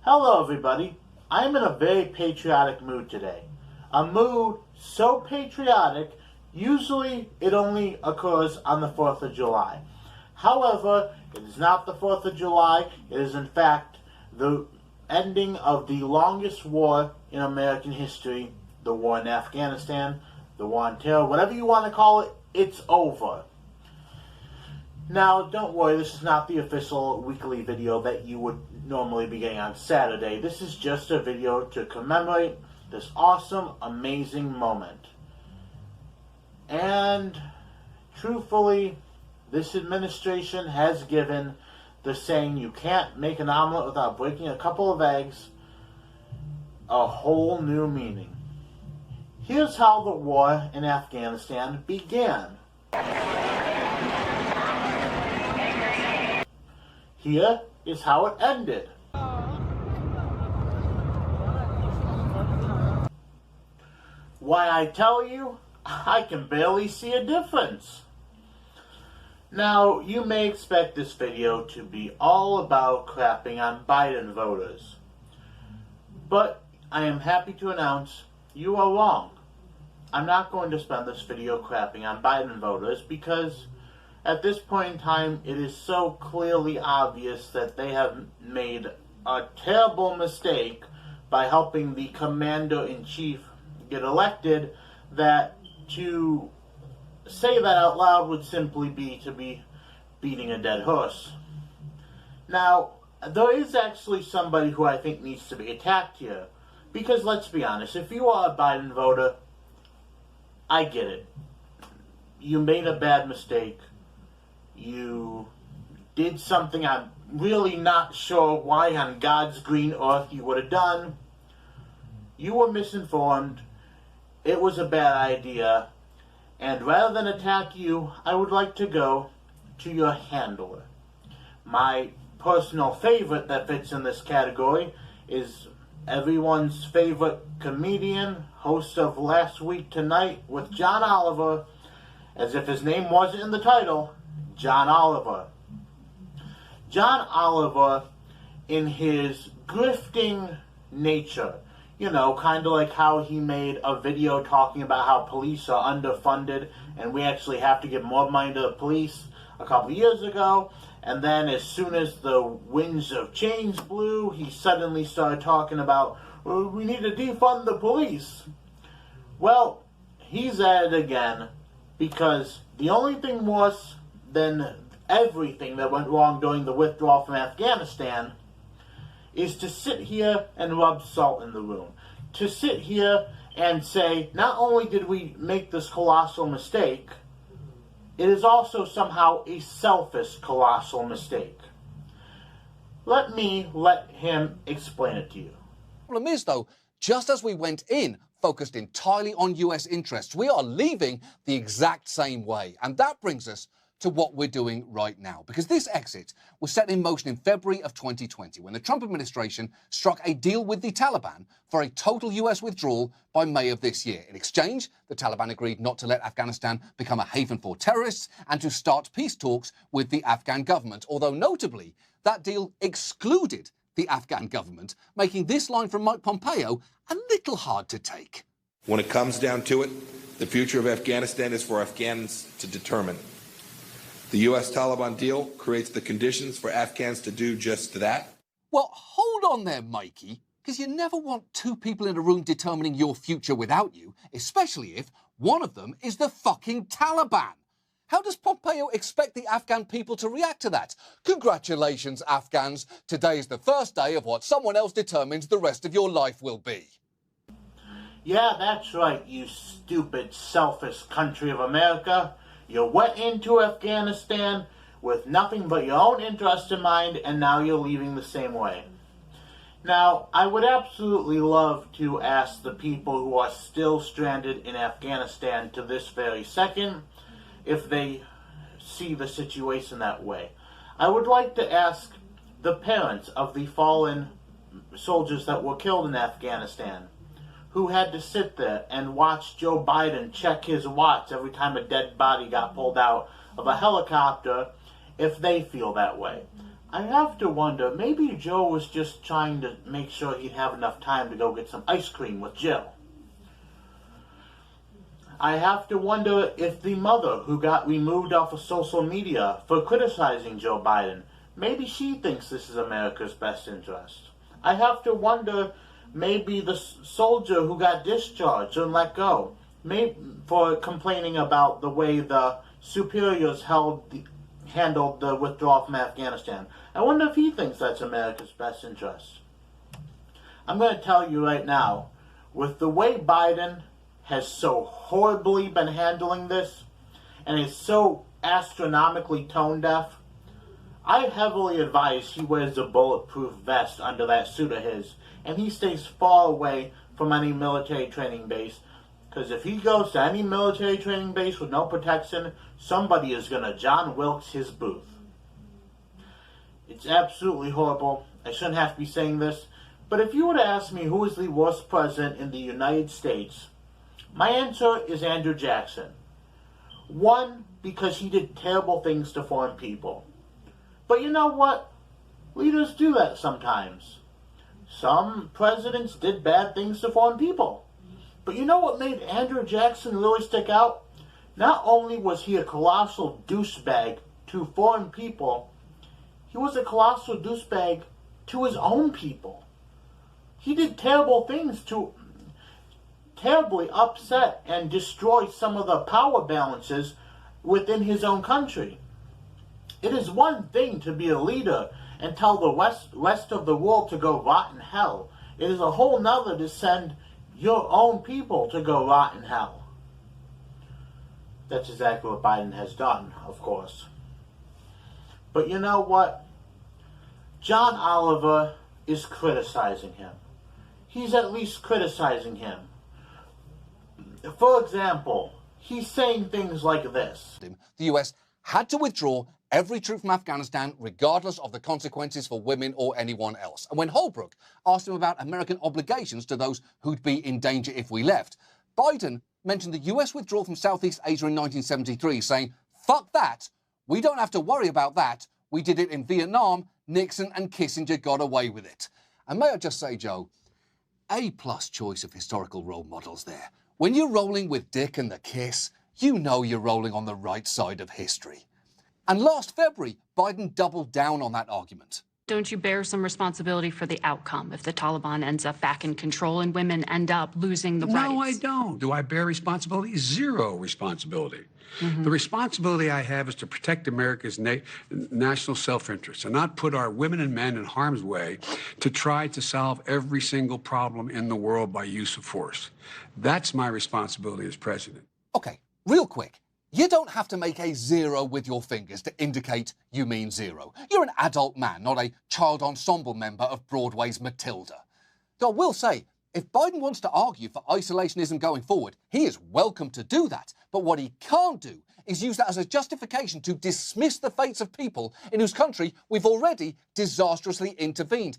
Hello everybody, I am in a very patriotic mood today. A mood so patriotic, usually it only occurs on the 4th of July. However, it is not the 4th of July, it is in fact the ending of the longest war in American history, the war in Afghanistan, the war on terror, whatever you want to call it, it's over. Now, don't worry, this is not the official weekly video that you would normally be getting on Saturday. This is just a video to commemorate this awesome, amazing moment. And, truthfully, this administration has given the saying, you can't make an omelet without breaking a couple of eggs, a whole new meaning. Here's how the war in Afghanistan began. Here is how it ended. Why, I tell you, I can barely see a difference. Now, you may expect this video to be all about crapping on Biden voters. But I am happy to announce you are wrong. I'm not going to spend this video crapping on Biden voters because at this point in time, it is so clearly obvious that they have made a terrible mistake by helping the commander-in-chief get elected, that to say that out loud would simply be to be beating a dead horse. Now, there is actually somebody who I think needs to be attacked here. Because let's be honest, if you are a Biden voter, I get it. You made a bad mistake. You did something I'm really not sure why on God's green earth you would have done. You were misinformed. It was a bad idea. And rather than attack you, I would like to go to your handler. My personal favorite that fits in this category is everyone's favorite comedian, host of Last Week Tonight with John Oliver, as if his name wasn't in the title, John Oliver. John Oliver, in his grifting nature, you know, kind of like how he made a video talking about how police are underfunded and we actually have to give more money to the police a couple years ago, and then as soon as the winds of change blew, he suddenly started talking about, we need to defund the police. Well, he's at it again, because the only thing worse than everything that went wrong during the withdrawal from Afghanistan is to sit here and rub salt in the room. To sit here and say, not only did we make this colossal mistake, it is also somehow a selfish colossal mistake. Let him explain it to you. The problem is, though, just as we went in focused entirely on US interests, we are leaving the exact same way. And that brings us to what we're doing right now. Because this exit was set in motion in February of 2020, when the Trump administration struck a deal with the Taliban for a total US withdrawal by May of this year. In exchange, the Taliban agreed not to let Afghanistan become a haven for terrorists and to start peace talks with the Afghan government. Although notably, that deal excluded the Afghan government, making this line from Mike Pompeo a little hard to take. When it comes down to it, the future of Afghanistan is for Afghans to determine. The US-Taliban deal creates the conditions for Afghans to do just that. Well, hold on there, Mikey, because you never want two people in a room determining your future without you, especially if one of them is the fucking Taliban. How does Pompeo expect the Afghan people to react to that? Congratulations, Afghans. Today is the first day of what someone else determines the rest of your life will be. Yeah, that's right, you stupid, selfish country of America. You went into Afghanistan with nothing but your own interest in mind, and now you're leaving the same way. Now, I would absolutely love to ask the people who are still stranded in Afghanistan to this very second if they see the situation that way. I would like to ask the parents of the fallen soldiers that were killed in Afghanistan, who had to sit there and watch Joe Biden check his watch every time a dead body got pulled out of a helicopter, if they feel that way. I have to wonder, maybe Joe was just trying to make sure he'd have enough time to go get some ice cream with Jill. I have to wonder if the mother who got removed off of social media for criticizing Joe Biden, maybe she thinks this is America's best interest. I have to wonder, maybe the soldier who got discharged and let go, maybe for complaining about the way the superiors handled the withdrawal from Afghanistan. I wonder if he thinks that's America's best interest. I'm going to tell you right now, with the way Biden has so horribly been handling this, and is so astronomically tone deaf, I heavily advise he wears a bulletproof vest under that suit of his, and he stays far away from any military training base, because if he goes to any military training base with no protection, somebody is going to John Wilkes his booth. It's absolutely horrible. I shouldn't have to be saying this, but if you were to ask me who is the worst president in the United States, my answer is Andrew Jackson. One, because he did terrible things to foreign people. But you know what? Leaders do that sometimes. Some presidents did bad things to foreign people. But you know what made Andrew Jackson really stick out? Not only was he a colossal douchebag to foreign people, he was a colossal douchebag to his own people. He did terrible things to terribly upset and destroy some of the power balances within his own country. It is one thing to be a leader and tell the rest of the world to go rot in hell. It is a whole nother to send your own people to go rot in hell. That's exactly what Biden has done, of course. But you know what? John Oliver is criticizing him. He's at least criticizing him. For example, he's saying things like this. The US had to withdraw every troop from Afghanistan, regardless of the consequences for women or anyone else. And when Holbrooke asked him about American obligations to those who'd be in danger if we left, Biden mentioned the US withdrawal from Southeast Asia in 1973, saying, "Fuck that. We don't have to worry about that. We did it in Vietnam. Nixon and Kissinger got away with it." And may I just say, Joe, A-plus choice of historical role models there. When you're rolling with Dick and the Kiss, you know you're rolling on the right side of history. And last February, Biden doubled down on that argument. Don't you bear some responsibility for the outcome if the Taliban ends up back in control and women end up losing the rights? No, I don't. Do I bear responsibility? Zero responsibility. The responsibility I have is to protect America's national self-interest and not put our women and men in harm's way to try to solve every single problem in the world by use of force. That's my responsibility as president. Okay, real quick. You don't have to make a zero with your fingers to indicate you mean zero. You're an adult man, not a child ensemble member of Broadway's Matilda. Though I will say, if Biden wants to argue for isolationism going forward, he is welcome to do that. But what he can't do is use that as a justification to dismiss the fates of people in whose country we've already disastrously intervened.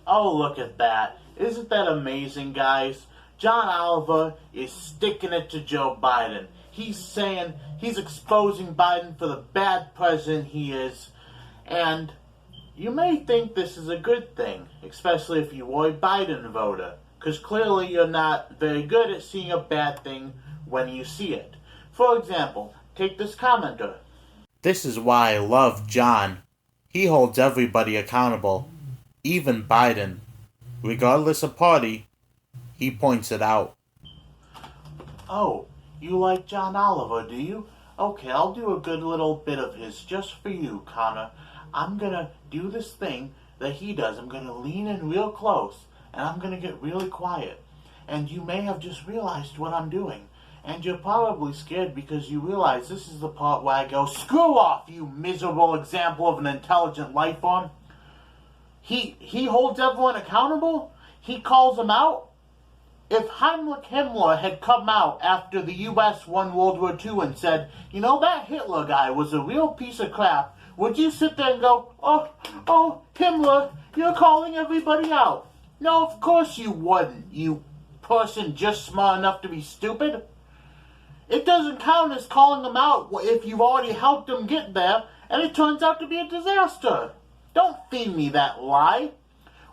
Oh, look at that. Isn't that amazing, guys? John Oliver is sticking it to Joe Biden. He's saying he's exposing Biden for the bad president he is. And you may think this is a good thing, especially if you were a Biden voter, because clearly you're not very good at seeing a bad thing when you see it. For example, take this commenter. This is why I love John. He holds everybody accountable, even Biden. Regardless of party, he points it out. Oh, you like John Oliver, do you? Okay, I'll do a good little bit of his just for you, Connor. I'm gonna do this thing that he does. I'm gonna lean in real close, and I'm gonna get really quiet. And you may have just realized what I'm doing. And you're probably scared because you realize this is the part where I go, "Screw off, you miserable example of an intelligent life form." He holds everyone accountable? He calls them out? If Heinrich Himmler had come out after the U.S. won World War II and said, "You know, that Hitler guy was a real piece of crap," would you sit there and go, oh, Himmler, you're calling everybody out? No, of course you wouldn't, you person just smart enough to be stupid. It doesn't count as calling them out if you've already helped them get there, and it turns out to be a disaster. Don't feed me that lie.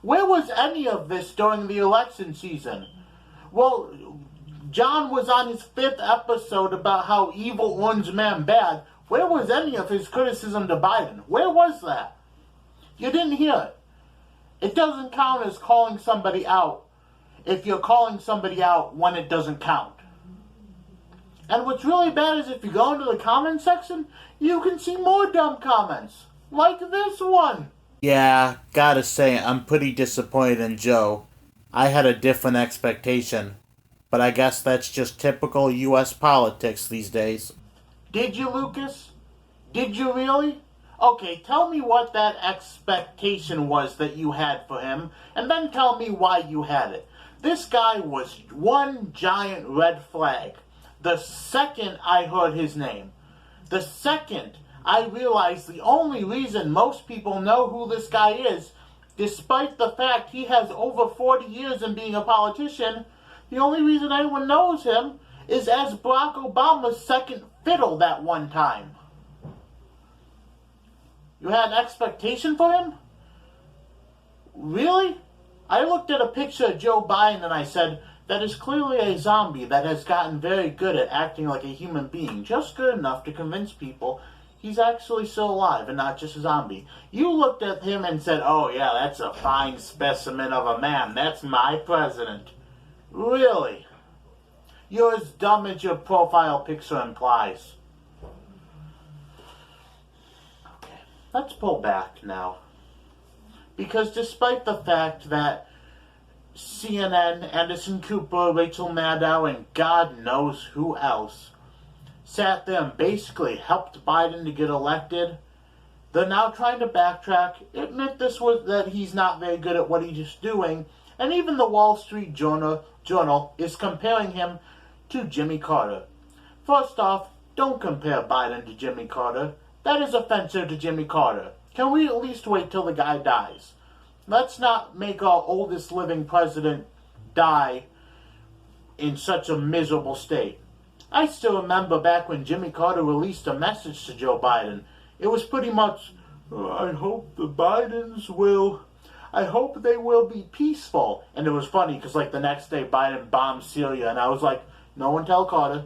Where was any of this during the election season? Well, John was on his 5th episode about how evil Orange Man bad. Where was any of his criticism to Biden? Where was that? You didn't hear it. It doesn't count as calling somebody out if you're calling somebody out when it doesn't count. And what's really bad is if you go into the comment section, you can see more dumb comments. Like this one. Yeah, gotta say, I'm pretty disappointed in Joe. I had a different expectation. But I guess that's just typical U.S. politics these days. Did you, Lucas? Did you really? Okay, tell me what that expectation was that you had for him, and then tell me why you had it. This guy was one giant red flag. The second I heard his name, the second I realized the only reason most people know who this guy is, despite the fact he has over 40 years in being a politician, the only reason anyone knows him is as Barack Obama's second fiddle that one time. You had an expectation for him? Really? I looked at a picture of Joe Biden and I said, that is clearly a zombie that has gotten very good at acting like a human being, just good enough to convince people he's actually still alive and not just a zombie. You looked at him and said, oh yeah, that's a fine specimen of a man. That's my president. Really? You're as dumb as your profile picture implies. Okay, let's pull back now. Because despite the fact that CNN, Anderson Cooper, Rachel Maddow, and God knows who else sat there and basically helped Biden to get elected, they're now trying to backtrack, admit that he's not very good at what he's doing, and even the Wall Street Journal is comparing him to Jimmy Carter. First off, don't compare Biden to Jimmy Carter. That is offensive to Jimmy Carter. Can we at least wait till the guy dies? Let's not make our oldest living president die in such a miserable state. I still remember back when Jimmy Carter released a message to Joe Biden. It was pretty much, I hope they will be peaceful. And it was funny because like the next day Biden bombed Syria and I was like, no one tell Carter,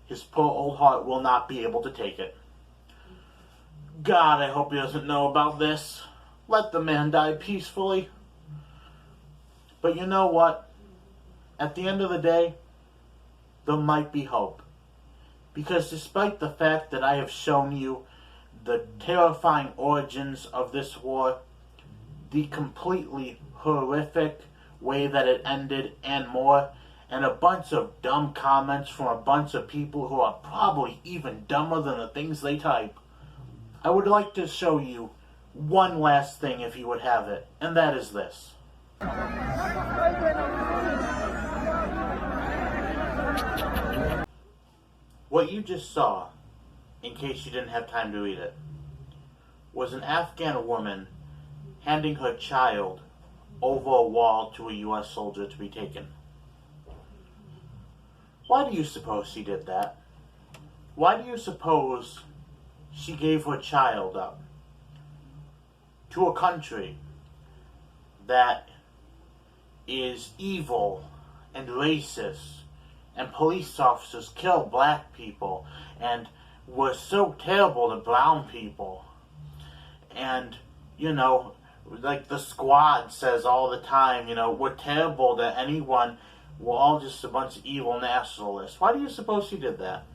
his poor old heart will not be able to take it. God, I hope he doesn't know about this. Let the man die peacefully. But you know what? At the end of the day, there might be hope. Because despite the fact that I have shown you the terrifying origins of this war, the completely horrific way that it ended and more, and a bunch of dumb comments from a bunch of people who are probably even dumber than the things they type, I would like to show you one last thing if you would have it, and that is this. What you just saw, in case you didn't have time to read it, was an Afghan woman handing her child over a wall to a U.S. soldier to be taken. Why do you suppose she did that? Why do you suppose she gave her child up to a country that is evil and racist, and police officers kill black people and were so terrible to brown people, and like the Squad says all the time, we're terrible to anyone, we're all just a bunch of evil nationalists. Why do you suppose she did that?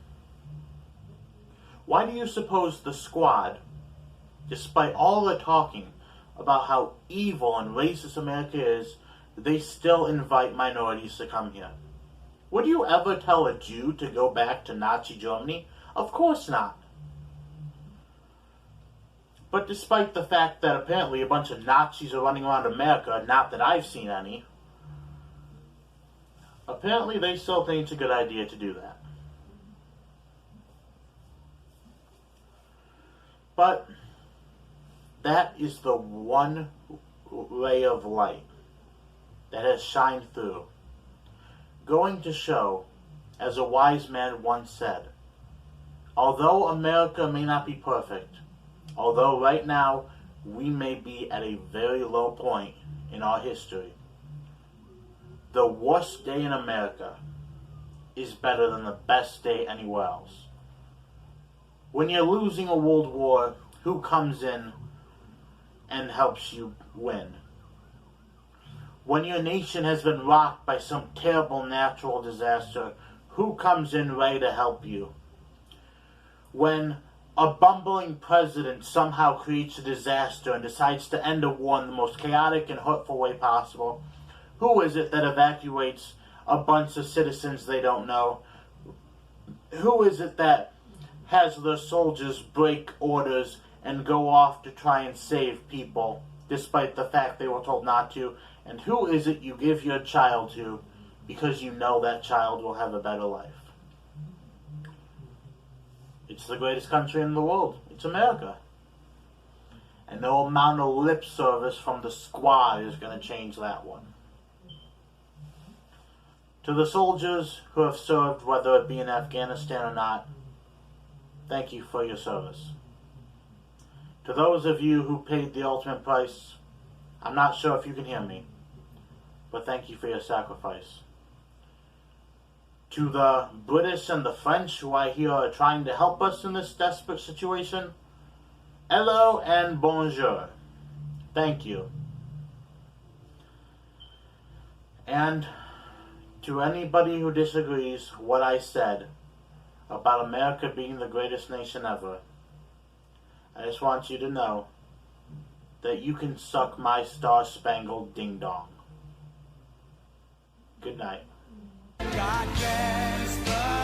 Why do you suppose the Squad, despite all the talking about how evil and racist America is, they still invite minorities to come here? Would you ever tell a Jew to go back to Nazi Germany? Of course not. But despite the fact that apparently a bunch of Nazis are running around America, not that I've seen any, apparently they still think it's a good idea to do that. But that is the one ray of light that has shined through, going to show, as a wise man once said, although America may not be perfect, Although right now we may be at a very low point in our history, the worst day in America is better than the best day anywhere else. When you're losing a world war, who comes in and helps you win? When your nation has been rocked by some terrible natural disaster, who comes in ready to help you? When a bumbling president somehow creates a disaster and decides to end a war in the most chaotic and hurtful way possible, who is it that evacuates a bunch of citizens they don't know? Who is it that has their soldiers break orders and go off to try and save people, despite the fact they were told not to? And who is it you give your child to because you know that child will have a better life? It's the greatest country in the world. It's America. And no amount of lip service from the squad is going to change that one. To the soldiers who have served, whether it be in Afghanistan or not, thank you for your service. To those of you who paid the ultimate price, I'm not sure if you can hear me, but thank you for your sacrifice. To the British and the French who I hear are trying to help us in this desperate situation, hello and bonjour. Thank you. And to anybody who disagrees what I said about America being the greatest nation ever, I just want you to know that you can suck my star-spangled ding-dong. Good night. God bless the